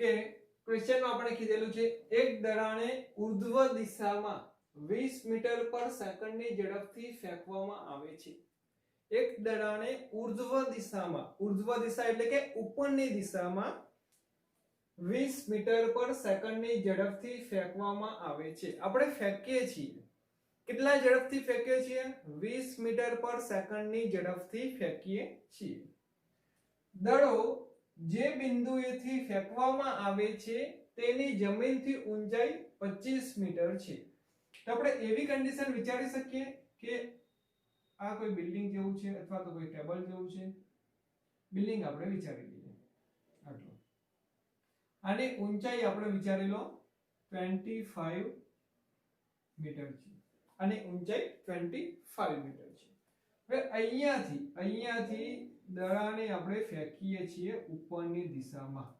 કે ક્વેશ્ચનમાં આપણે કીધેલું છે એક દડાને ઉર્ધ્વ દિશામાં 20 મીટર પર સેકન્ડની ઝડપથી ફેંકવામાં આવે છે। એક દડાને ઉર્ધ્વ દિશામાં, ઉર્ધ્વ દિશા એટલે કે ઉપરની દિશામાં 20 મીટર પર સેકન્ડની ઝડપથી ફેંકવામાં આવે છે। આપણે ફેંકીએ છીએ, કેટલા ઝડપથી ફેંકીએ છીએ? 20 મીટર પર સેકન્ડની ઝડપથી ફેંકીએ છીએ। દડો જે બિંદુએથી ફેંકવામાં આવે છે તેની જમીનથી ઊંચાઈ 25 મીટર છે। તો આપણે એવી કન્ડિશન વિચારી શકીએ કે આ કોઈ બિલ્ડિંગ જેવું છે અથવા તો કોઈ ટેબલ જેવું છે। બિલ્ડિંગ આપણે વિચારી લઈએ આટલો, આની ઊંચાઈ આપણે વિચારી લો 25 મીટર છે, આની ઊંચાઈ 25 મીટર છે। હવે અહીંયાથી દડાને આપણે ફેંકીએ છીએ ઉપરની દિશામાં,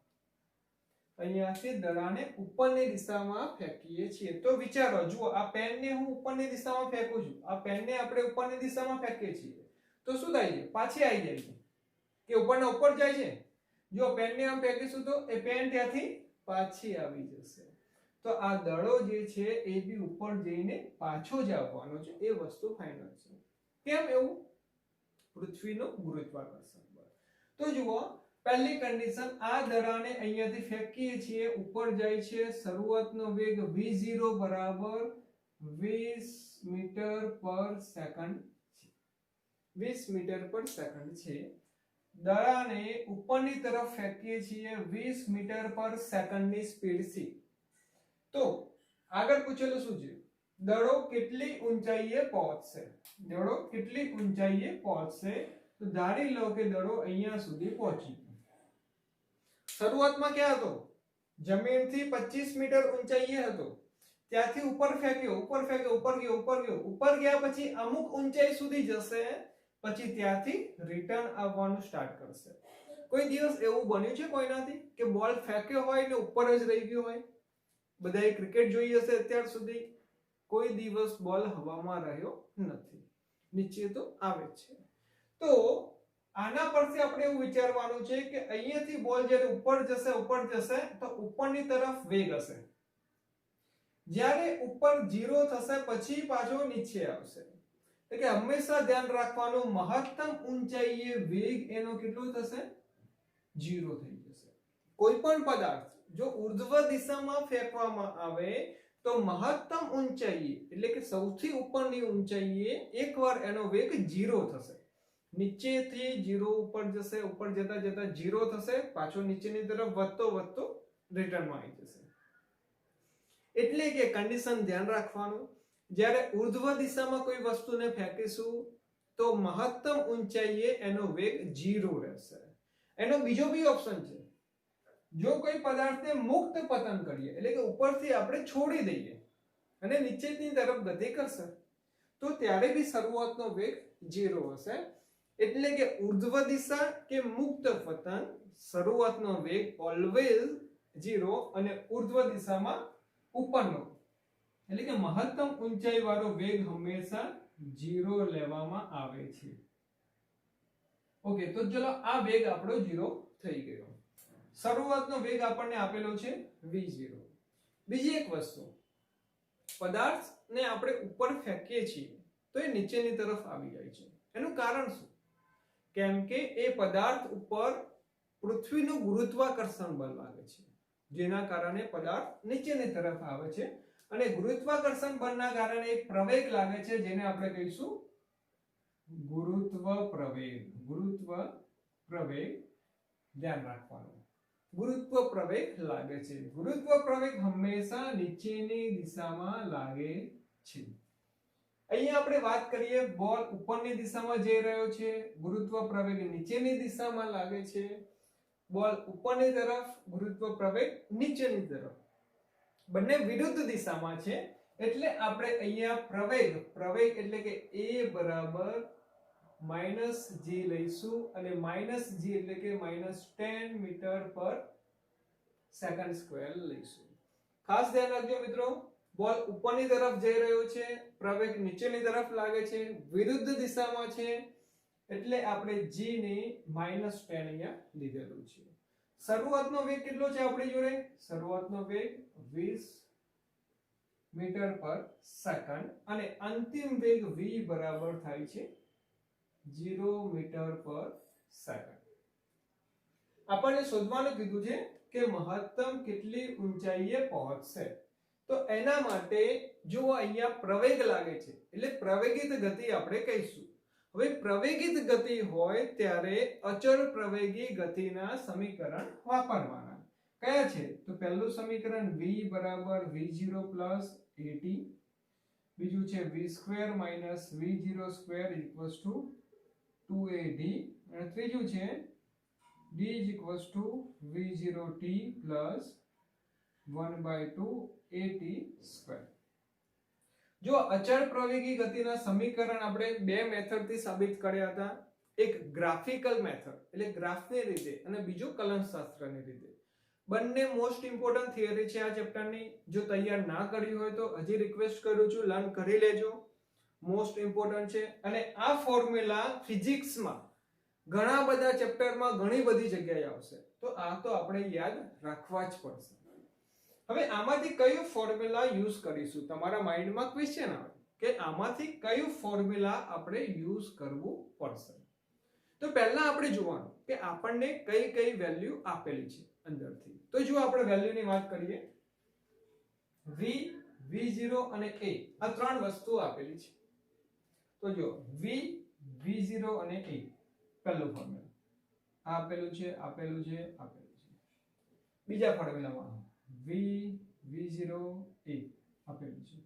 અહીંયાથી દડાને ઉપરની દિશામાં ફેંકીએ છીએ। તો વિચારો, જુઓ આ પેનને હું ઉપરની દિશામાં ફેંકું છું, આ પેનને આપણે ઉપરની દિશામાં ફેંકીએ છીએ તો શું થાય છે? પાછી આવી જાય છે કે ઉપરના ઉપર જાય છે? જો પેનને આમ ફેંકીશું તો એ પેન ત્યાંથી પાછી આવી જશે। તો આ દડો જે છે એ બી ઉપર જઈને પાછો જ આવવાનો છે, એ વસ્તુ ફાઇનલ છે। કેમ એવું? પૃથ્વીનું ગુરુત્વાકર્ષણ બળ। તો જુઓ, પહેલી કન્ડિશન, આ દડાને અહીંયાથી ફેંકીએ છીએ, ઉપર જાય છે, શરૂઆતનો વેગ v0 બરાબર 20 મીટર પર સેકન્ડ છે, 20 મીટર પર સેકન્ડ છે। દડાને ઉપરની તરફ ફેંકીએ છીએ 20 મીટર પર સેકન્ડની સ્પીડથી। તો આગળ પૂછેલું શું છે? દડો કેટલી ઊંચાઈએ પહોંચશે? દડો કેટલી ઊંચાઈએ પહોંચશે? તો ધારી લો કે દડો અહીંયા સુધી પહોંચી ગયો। શરૂઆતમાં ક્યાં હતો? જમીનથી 25 મીટર ઊંચાઈએ હતો, ત્યાંથી ઉપર ફેંક્યો, ઉપર ફેંક્યો, ઉપર ગયો, ઉપર ગયો, ઉપર ગયા પછી અમુક ઊંચાઈ સુધી જશે, પછી ત્યાંથી રિટર્ન આવવાનું સ્ટાર્ટ કરશે। કોઈ દિવસ એવું બન્યું છે કોઈનાથી કે બોલ ફેંક્યો હોય ને ઉપર જ રહી ગયો હોય? બધાએ ક્રિકેટ જોઈ હશે અત્યાર સુધી, કોઈ દિવસ બોલ હવામાં રહ્યો નથી, નીચે તો આવે છે। તો આના પરથી આપણે એવું વિચારવાનું છે કે અહીંયાથી બોલ જ્યારે ઉપર જશે તો ઉપરની તરફ વેગ હશે, જ્યારે ઉપર 0 થશે પછી પાછો નીચે આવશે। એટલે કે હંમેશા ધ્યાન રાખવાનું, મહત્તમ ઊંચાઈએ વેગ એનો કેટલો થશે? 0 થઈ જશે। કોઈ પણ પદાર્થ જો ઉર્ધ્વ દિશામાં ફેંકવામાં આવે તો મહત્તમ ઊંચાઈએ એટલે કે સૌથી ઉપરની ઊંચાઈએ એકવાર એનો વેગ 0 થશે, નીચેથી 0 ઉપર જશે, ઉપર જતા જતા 0 થશે, પાછો નીચેની તરફ વધતો રિટર્નમાં આવી જશે। એટલે કે કન્ડિશન ધ્યાન રાખવાનું, જ્યારે ઉર્ધ્વ દિશામાં કોઈ વસ્તુને ફેંકીશું તો મહત્તમ ઊંચાઈએ એનો વેગ 0 રહેશે। એનો બીજો બી ઓપ્શન છે, જો કોઈ પદાર્થને મુક્ત પતન કરીએ એટલે કે ઉપરથી આપણે છોડી દઈએ અને નીચેની તરફ ગતિ કરશે તો ત્યારે બી શરૂઆતનો વેગ 0 હશે। એટલે કે ઉર્ધ્વ દિશા કે મુક્ત પતન, શરૂઆતનો વેગ ઓલવેઝ 0 અને ઉર્ધ્વ દિશામાં ઉપરનો એટલે કે મહત્તમ ઊંચાઈ વાળો વેગ હંમેશા 0 લેવામાં આવે છે। ઓકે, તો ચલો આ વેગ આપણો 0 થઈ ગયો। શરૂઆતનો વેગ આપણને આપેલો છે v0। બીજી એક વસ્તુ, પદાર્થને આપણે ઉપર ફેંકીએ છીએ તો એ નીચેની તરફ આવી જાય છે, એનું કારણ શું? કેમ કે એ પદાર્થ ઉપર પૃથ્વીનું ગુરુત્વાકર્ષણ બળ લાગે છે, જેના કારણે પદાર્થ નીચેની તરફ આવે છે, અને ગુરુત્વાકર્ષણ બળના કારણે એક પ્રવેગ લાગે છે જેને આપણે કહીશું ગુરુત્વ પ્રવેગ। ગુરુત્વ પ્રવેગ ધ્યાન રાખવાનું, ગુરુત્વ પ્રવેગ લાગે છે। ગુરુત્વ પ્રવેગ હંમેશા નીચેની દિશામાં લાગે છે। અહીંયા આપણે વાત કરીએ, બોલ ઉપરની દિશામાં જઈ રહ્યો છે, ગુરુત્વ પ્રવેગ નીચેની દિશામાં લાગે છે। બોલ ઉપરની તરફ, ગુરુત્વ પ્રવેગ નીચેની તરફ, બંને વિરુદ્ધ દિશામાં છે। એટલે આપણે અહીંયા પ્રવેગ એટલે કે a બરાબર -g લઈશું, અને -g એટલે કે -10 મીટર પર સેકન્ડ સ્ક્વેર લઈશું। ખાસ ધ્યાન રાખજો મિત્રો, બોલ ઉપરની તરફ જઈ રહ્યો છે, પ્રવેગ નીચેની તરફ લાગે છે, વિરુદ્ધ દિશામાં છે, એટલે આપણે g ને -10 અહીંયા લીધેલું છે। શરૂઆતનો વેગ કેટલો છે આપણી જોડે? શરૂઆતનો વેગ 20 મીટર પર સેકન્ડ અને અંતિમ વેગ v બરાબર થાય છે 0 મીટર પર સેકન્ડ. આપણને શોધવાનું કીધું છે કે મહત્તમ કેટલી ઊંચાઈએ પહોંચશે. તો એના માટે જો અહીંયા પ્રવેગ લાગે છે એટલે પ્રવેગિત ગતિ આપણે કહીશું. હવે પ્રવેગિત ગતિ હોય ત્યારે અચળ પ્રવેગી ગતિના સમીકરણ વાપરવાના. કયા છે? તો પહેલું સમીકરણ v બરાબર v0 પ્લસ at, બીજું છે v2 minus v0 square equals to 2ad અને ત્રીજું છે d is equals to v0t plus 1/2 at square. જો અચળ પ્રવેગી ગતિના સમીકરણ આપણે બે મેથડથી સાબિત કર્યા હતા. એક ગ્રાફિકલ મેથડ એટલે ગ્રાફની રીતે અને બીજું કલનશાસ્ત્રની રીતે. બંને મોસ્ટ ઇમ્પોર્ટન્ટ થિયરી છે આ ચેપ્ટરની. જો તૈયાર ના કરી હોય તો હજી રિક્વેસ્ટ કરું છું લર્ન કરી લેજો. મોસ્ટ ઇમ્પોર્ટન્ટ છે અને આ ફોર્મ્યુલા ફિઝિક્સમાં ઘણા બધા ચેપ્ટરમાં ઘણી બધી જગ્યાએ આવશે. તો આ તો આપણે યાદ રાખવા જ પડશે. હવે આમાંથી કયું ફોર્મ્યુલા યુઝ કરીશું? તમારા માઇન્ડમાં ક્વેશ્ચન આવે કે આમાંથી કયું ફોર્મ્યુલા આપણે યુઝ કરવું પડશે. તો પહેલા આપણે જોવાનું કે આપણને કઈ કઈ વેલ્યુ આપેલી છે અંદરથી. તો જો આપણે વેલ્યુની વાત કરીએ, v, v0 અને a આ ત્રણ વસ્તુ આપેલી છે. તો જો v, v0 અને a પહેલું ફોર્મ્યુલા આપેલું છે, આપેલું છે, આપેલું છે. બીજા ફોર્મ્યુલામાં v, v0 a આપેલું છે.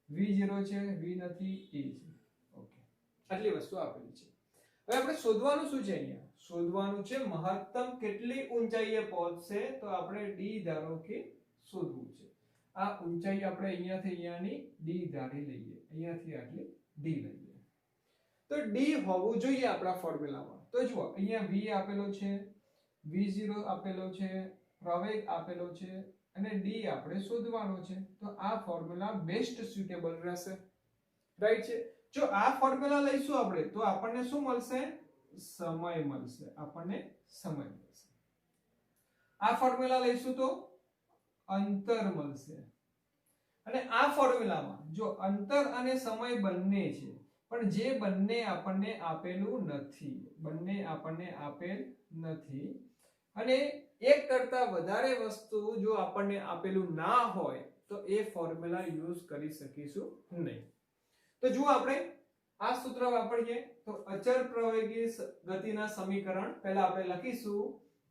v0 છે, v નથી, a છે. ઓકે, આટલી વસ્તુ આપેલી છે. હવે આપણે શોધવાનું શું છે? અહીંયા શોધવાનું છે મહત્તમ કેટલી ઊંચાઈએ પહોંચશે. તો આપણે d ધારો કે શોધવું છે. આ ઊંચાઈ આપણે અહીંયાથી અહીંયાની d ધારી લઈએ, અહીંયાથી આટલી d લઈએ. તો d હોવું જોઈએ આપણા ફોર્મ્યુલામાં. તો જુઓ અહીંયા v આપેલો છે, v0 આપેલો છે, પ્રવેગ આપેલો છે અને d આપણે શોધવાનો છે. તો આ ફોર્મ્યુલા બેસ્ટ સુટેબલ રહેશે. રાઈટ છે. જો આ ફોર્મ્યુલા લઈશું આપણે તો આપણને શું મળશે? સમય મળશે. આપણને સમય મળશે. આ ફોર્મ્યુલા લઈશું તો અંતર મળશે. અને આ ફોર્મ્યુલામાં જો અંતર અને સમય બંને છે પણ જે બંને આપણને આપેલું નથી, બંને આપણને આપેલ નથી અને એક કરતા વધારે વસ્તુ જો આપણને આપેલું ના હોય તો એ ફોર્મ્યુલા યુઝ કરી શકીશું નહીં. તો જો આપણે આ સૂત્ર વાપરીએ તો અચળ પ્રવેગી ગતિના સમીકરણ પહેલા આપણે લખીશું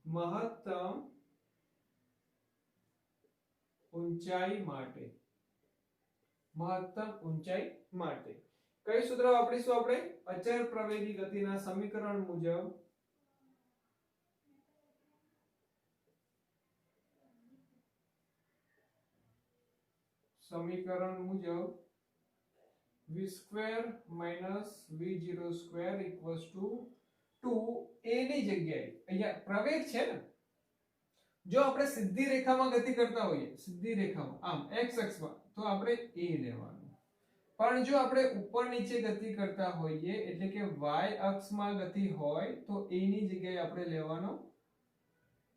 મહત્તમ ઊંચાઈ માટે. મહત્તમ ઊંચાઈ માટે કઈ સૂત્ર વાપરીશું આપણે? અચળ પ્રવેગી ગતિના સમીકરણ મુજબ v2 minus v0 square equals to 2a ની જગ્યાએ અહીંયા પ્રવેગ છે ને, જો આપણે સીધી રેખામાં ગતિ કરતા હોઈએ, સીધી રેખામાં આમ x અક્ષમાં, તો આપણે a લેવાનું. પણ જો આપણે ઉપર નીચે ગતિ કરતા હોઈએ એટલે કે y અક્ષમાં ગતિ હોય તો a ની જગ્યાએ આપણે લેવાનો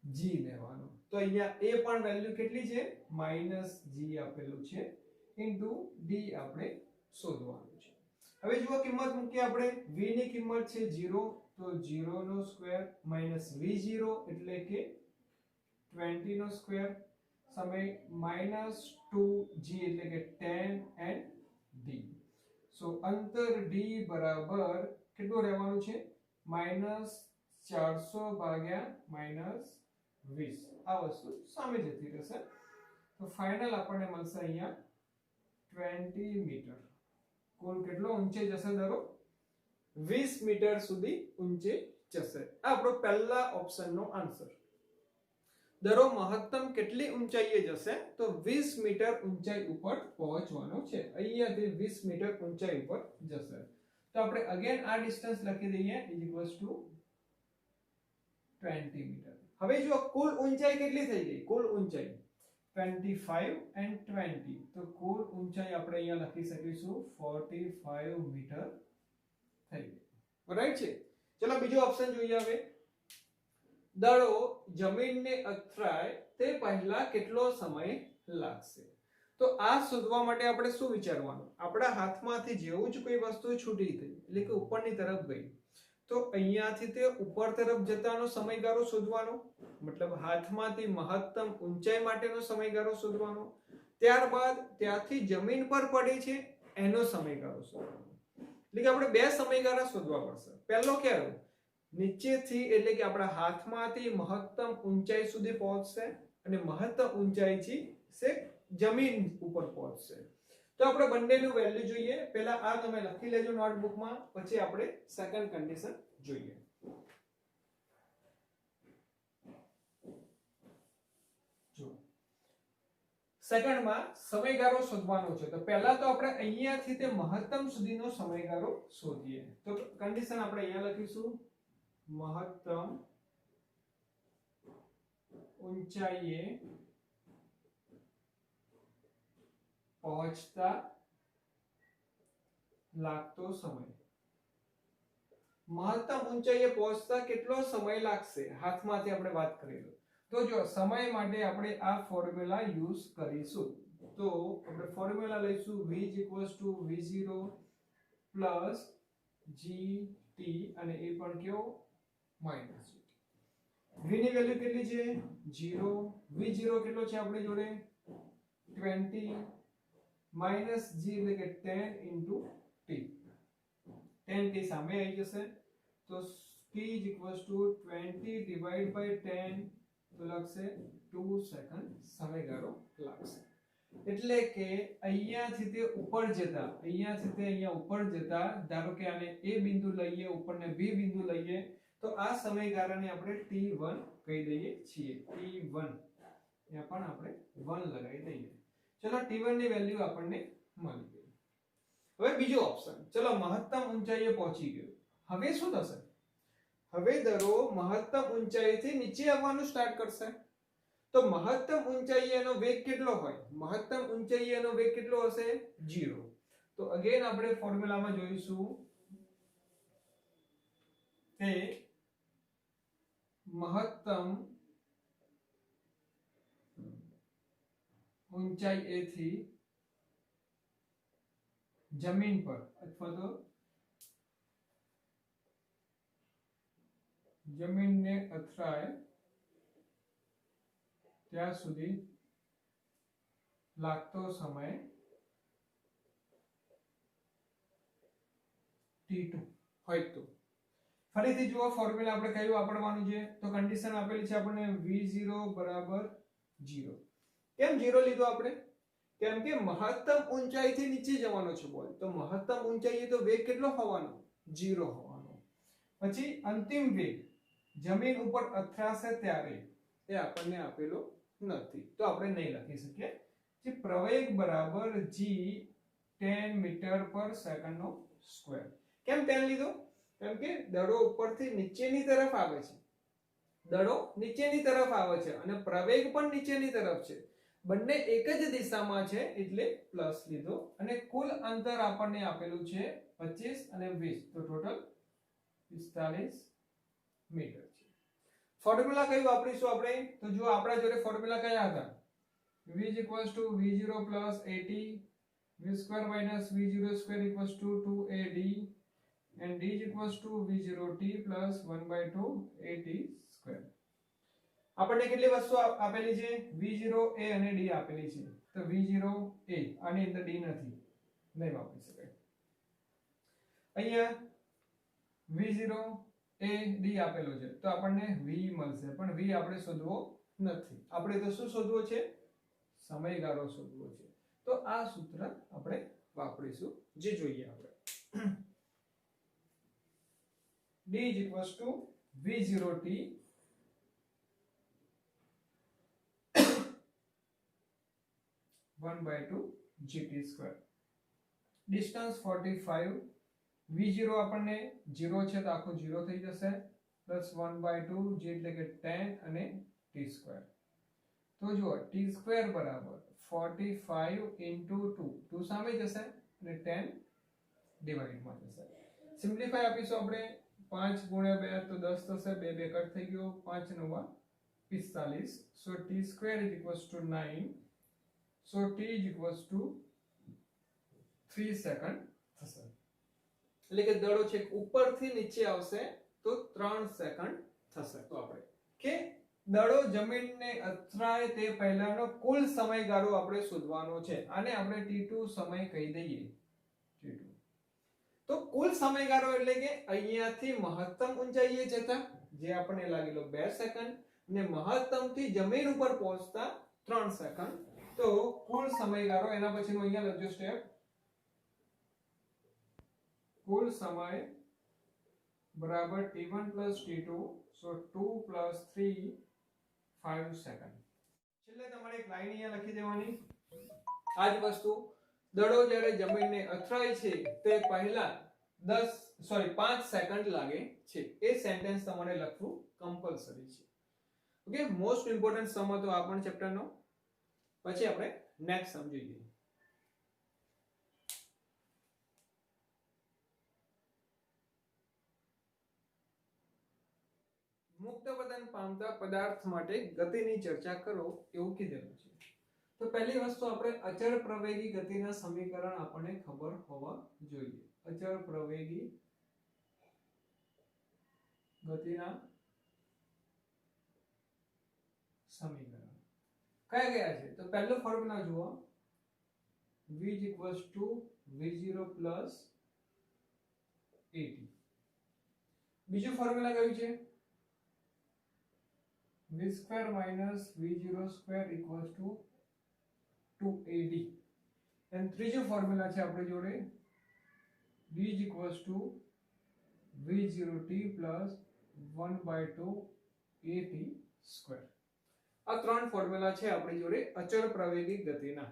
g લેવાનો. તો અહીંયા a પણ વેલ્યુ કેટલી છે? -g આપેલું છે ઇન્ટુ d આપણે શોધવાનું છે. હવે જુઓ કિંમત મૂકીએ આપણે. v ની કિંમત છે 0 તો 0 નો સ્ક્વેર માઈનસ v0 એટલે કે 20 નો સ્ક્વેર સમય -2g એટલે કે 10 and d. સો અંતર d બરાબર કેટલું રહેવાનું છે? -400 ભાગ્યા -20. આ વસ્તુ સામે જતી રહેશે. તો ફાઇનલ આપણને મળશે અહીંયા 20 મીટર. કુલ કેટલો ઊંચે જશે દરો? 20 મીટર સુધી ઊંચે જશે. આ આપણો પહેલા ઓપ્શનનો આન્સર. દરો મહત્તમ કેટલી ઊંચાઈએ જશે? તો 20 મીટર ઊંચાઈ ઉપર પહોંચવાનો છે. અહીંયાથી 20 મીટર ઊંચાઈ ઉપર જશે. તો આપણે અગેન આ ડિસ્ટન્સ લખી દઈએ = 20 મીટર. હવે જો કુલ ઊંચાઈ કેટલી થઈ ગઈ? કુલ ઊંચાઈ 25 and 20. તો કુલ ઊંચાઈ આપણે અહીંયા લખી શકીશું 45 મીટર થઈ ગઈ. રાઈટ છે. ચલો બીજો ઓપ્શન જોઈએ. હવે દડો જમીનને અથડાય તે પહેલા કેટલો સમય લાગશે? તો આ શોધવા માટે આપણે શું વિચારવાનું, આપણા હાથમાંથી જેવું જ કોઈ વસ્તુ છૂટી થઈ એટલે કે ઉપરની તરફ ગઈ તો અહીંયાથી તે ઉપર તરફ જતાનો સમયગાળો શોધવાનો, મતલબ હાથમાંથી મહત્તમ ઊંચાઈ માટેનો સમયગાળો શોધવાનો, ત્યારબાદ ત્યાંથી જમીન પર પડી છે એનો સમયગાળો શોધવાનો. એટલે કે આપણે બે સમયગાળા શોધવા પડશે. પહેલો કયો, નીચેથી એટલે કે આપણા હાથમાંથી મહત્તમ ઊંચાઈ સુધી પહોંચશે અને મહત્તમ ઊંચાઈથી છેક જમીન ઉપર પહોંચશે. તો આપણે બંનેનું વેલ્યુ જોઈએ. પહેલા આ તમે લખી લેજો નોટબુકમાં, પછી આપણે સેકન્ડ કન્ડિશન જોઈએ. જો સેકન્ડમાં સમયગાળો શોધવાનો છે. તો પહેલા તો આપણે અહીંયાથી તે મહત્તમ સુધીનો સમયગાળો શોધીએ. તો કન્ડિશન આપણે અહીંયા લખીશું, મહત્તમ ઊંચાઈએ પહોંચતા લાગતો સમય. મહત્તમ ઊંચાઈએ પહોંચતા કેટલો સમય લાગશે, હાથમાંથી આપણે વાત કરી લો. તો જો સમય માટે આપણે આ ફોર્મ્યુલા યુઝ કરીશું. તો આપણે ફોર્મ્યુલા લઈશું v v0 gt અને એ પણ કેવો માઈનસ v ની વેલ્યુ કેટલી છે 0, v0 કેટલો છે આપણી જોડે 20 માઈનસ g એટલે કે 10 into t. 10 t સામે આવી જશે તો t = 20 divided by 10 તો લખશે 2 સેકન્ડ સમયગાળો લાગશે. એટલે કે અહીંયાથી તે ઉપર જતા અહીંયા ઉપર જતા ધારો કે આને a બિંદુ લઈએ, ઉપરને b બિંદુ લઈએ તો આ સમયગાળાને આપણે t1 કહી દઈએ છીએ. t1 અહીંયા પણ આપણે 1 લગાવી દઈએ. ચલો t1 ની વેલ્યુ આપણને મળી ગઈ. હવે બીજો ઓપ્શન, ચલો મહત્તમ ઊંચાઈએ પહોંચી ગયો. હવે શું થશે? હવે દરો મહત્તમ ઊંચાઈથી નીચે આવવાનું સ્ટાર્ટ કરશે. તો મહત્તમ ઊંચાઈએ એનો વેગ કેટલો હોય? મહત્તમ ઊંચાઈએ એનો વેગ કેટલો હશે 0. તો અગેન આપણે ફોર્મ્યુલામાં જોઈશું કે મહત્તમ ઊંચાઈ a થી જમીન પર અથવા તો જમીનને અથડાય ત્યાં સુધી લાગતો સમય t2 હોય. તો ફરીથી જુઓ ફોર્મ્યુલા આપણે કયું વાપરવાનું છે. તો કન્ડિશન આપેલી છે આપણને v0 = 0. કેમ 0 લીધો આપણે? કેમ કે મહત્તમ ઊંચાઈથી નીચે જવાનો છે બોલ. તો મહત્તમ ઊંચાઈએ તો વેગ કેટલો હોવાનો 0 હોવાનો. પછી અંતિમ વેગ જમીન ઉપર અથડાશે ત્યારે એ આપણને આપેલો નથી તો આપણે નહીં લખી શકીએ. જે પ્રવેગ બરાબર g 10 મીટર પર સેકન્ડનો સ્ક્વેર. કેમ 10 લીધો? કેમ કે દડો ઉપરથી નીચેની તરફ આવે છે. દડો નીચેની તરફ આવે છે અને પ્રવેગ પણ નીચેની તરફ છે. બંને એક જ દિશામાં છે એટલે પ્લસ લીધો. અને કુલ અંતર આપણને આપેલું છે 25 અને 20 તો ટોટલ 45 મીટર છે. ફોર્મ્યુલા કયું વાપરીશું આપણે? તો જો આપણા જોડે ફોર્મ્યુલા કયા હતા? v = v0 + at v² - v02 = 2ad and d = v0t + 1/2 at². આપણને કેટલી વસ્તુ આપેલી છે? v0 a અને d આપેલી છે. તો v0 a આની અંદર d નથી, નહીં વાપરી શકાય. અહીંયા v0 a d આપેલો છે તો આપણને v મળશે, પણ v આપણે શોધવો નથી. આપણે તો શું શોધવો છે? સમયગાળો શોધવો છે. તો આ સૂત્ર આપણે વાપરીશું, જે જોઈએ આપણે. d = v0t (1/2 gt²). Distance 45, v0 આપણને 0 છે તો આખો 0 થઈ જશે પ્લસ 1/2 g એટલે કે 10 અને t². તો જુઓ t² બરાબર 45 into 2 સામે જશે અને 10 ડિવાઇડમાં જશે. સિમ્પ્લિફાય આપીશું આપણે 5 ગુણ્યા 2 તો 10 થશે, 2 2 કટ થઈ ગયો, 5 9 45. So t square is equals to 9. So t is equals to 3 second થશે. એટલે કે દડો છે ઉપરથી નીચે આવશે તો 3 સેકન્ડ થશે. તો આપણે કે દડો જમીનને અથડાય તે પહેલાનો કુલ સમયગાળો આપણે શોધવાનો છે. આને આપણે t2 સમય કહી દઈએ. t2 તો કુલ સમયગાળો એટલે કે અહીંયાથી મહત્તમ ઊંચાઈએ જતા જે આપણને લાગેલો 2 સેકન્ડ અને મહત્તમ થી જમીન ઉપર પહોંચતા 3 સેકન્ડ. તો કુલ સમયગાળો એના પછીનો અહીંયા લખજો સ્ટેપ. કુલ સમય બરાબર t1 plus t2. So 2 plus 3 5 second. છેલ્લે તમારે એક લાઈન અહીંયા લખી દેવાની. આ જ વસ્તુ દડો જ્યારે જમીનને અથડાય છે તે પહેલા 5 સેકન્ડ લાગે છે. એ સેન્ટેન્સ તમારે લખવું કમ્પલસરી છે. ઓકે, મોસ્ટ ઇમ્પોર્ટન્ટ સમ હતો આ પણ ચેપ્ટરનો. પછી આપણે નેક્સ્ટ સમ જોઈએ. મુક્ત પતન પામતા પદાર્થ માટે ગતિની ચર્ચા કરો એવું કીધેલું છે. તો પહેલી વસ્તુ આપણે અચળ પ્રવેગી ગતિના સમીકરણ આપણને ખબર હોવા જોઈએ. અચળ પ્રવેગી ગતિના સમીકરણ કયા છે? તો પહેલો ફોર્મ્યુલા જુઓ, v v0 at. બીજું ફોર્મ્યુલા કયું છે? v square minus v0 square equals to 2ad. and ત્રીજો ફોર્મ્યુલા છે આપણી જોડે v is equals to v0t plus 1/2 at square. આ ત્રણ ફોર્મ્યુલા છે આપણી જોડે અચળ પ્રવેગી ગતિના.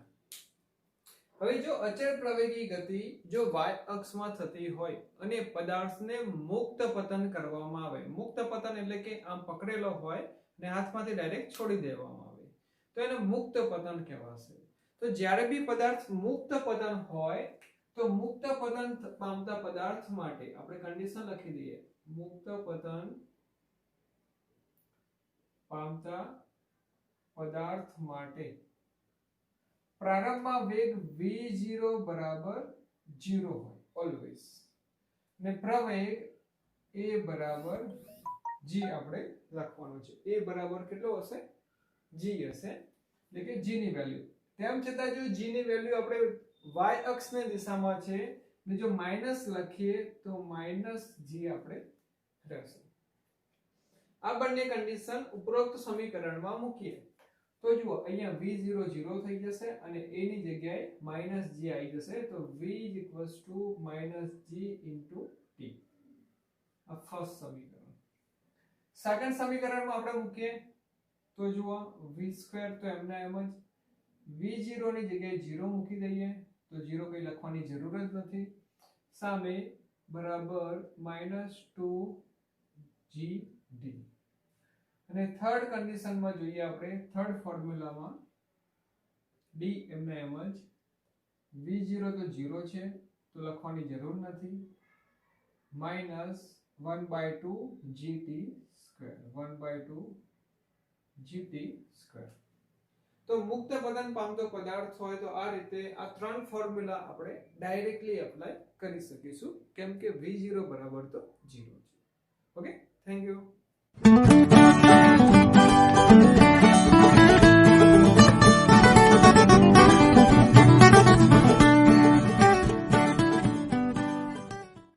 હવે જો અચળ પ્રવેગી ગતિ જો y અક્ષમાં થતી હોય અને પદાર્થને મુક્ત પતન કરવામાં આવે, મુક્ત પતન એટલે કે આમ પકડેલો હોય ને હાથમાંથી ડાયરેક્ટ છોડી દેવામાં આવે તો એને મુક્ત પતન કહેવાશે. તો જ્યારે બી પદાર્થ મુક્ત પતન હોય તો મુક્ત પતન પામતા પદાર્થ માટે આપણે કન્ડિશન લખી દઈએ. મુક્ત પતન પામતા પદાર્થ માટે પ્રારંભમાં વેગ v0 બરાબર 0 હોય ઓલવેઝ, ને પ્રવેગ a બરાબર g આપણે લખવાનું છે. a બરાબર કેટલો હશે? g હશે, એટલે કે g ની વેલ્યુ. તેમ છતાં જો g ની વેલ્યુ આપણે y અક્ષની દિશામાં છે ને જો માઈનસ લખીએ તો -g આપણે રહેશે. આ બંને કન્ડિશન ઉપરોક્ત સમીકરણમાં મૂકીએ તો જુઓ અહીંયા v0 0 થઈ જશે અને a ની જગ્યાએ -g આવી જશે. તો v -g t. આ ફર્સ્ટ સમીકરણ. સેકન્ડ સમીકરણમાં આપણે મૂકીએ તો જુઓ v² તો એમના એમ જ, v0 ની જગ્યાએ 0 મૂકી દઈએ તો 0 કઈ લખવાની જરૂર જ નથી. સામે બરાબર -2gd. અને થર્ડ કન્ડિશનમાં જોઈએ આપણે, થર્ડ ફોર્મ્યુલામાં d એમના એમ જ, v0 તો 0 છે તો લખવાની જરૂર નથી, -1/2 gt સ્ક્વેર, 1/2 gt સ્ક્વેર. તો મુક્ત પતન પામતો પદાર્થ હોય તો આ રીતે આ ત્રણ ફોર્મ્યુલા આપણે ડાયરેક્ટલી એપ્લાય કરી શકીશું કેમ કે v0 બરાબર તો 0 છે. Okay, thank you.